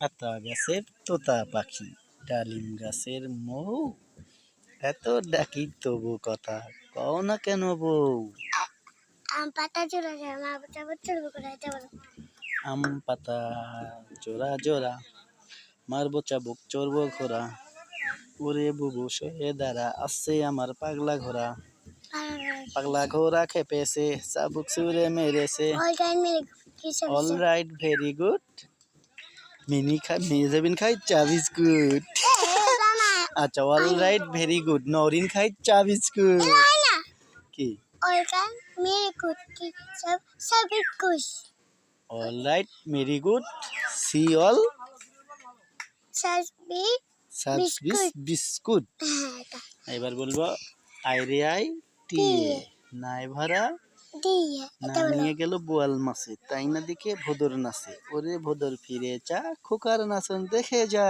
আতা গাছের তোতা পাখি, ডালিম গাছের মৌ, এত ডাকি তবু কথা কও না কেন বউ। আম পাতা জোড়া জোড়া মা বাচ্চা চলবে করে এটা বলো। আম পাতা জোড়া জোড়া, মারবো চাবুক চড়বো ঘোড়া, ওরে বুবু সয়ে দাঁড়া আসছে আমার পাগলা ঘোড়া। পাগলা ঘোড়া খেপেছে, চাবুক ছুঁড়ে মেরেছে। অল টাইম মিলে কিছু all right very good, Mehazabien খাই চা বিস্কুট। আচ্ছা, all right very good, Norin খাই চা বিস্কুট। কি অল টাইম মিলে কুটি সব সব খুশ। All right very good, see all সাবি বিস্কুট। এবার বলবো আই রে আই টি এ, নাই ভরা দিয়ে না নিয়ে গেল বোয়াল মাছে, তাই না দেখে ভোদর নাচে, ওরে ভোদর ফিরে যা, খোকার নাচন দেখে যা।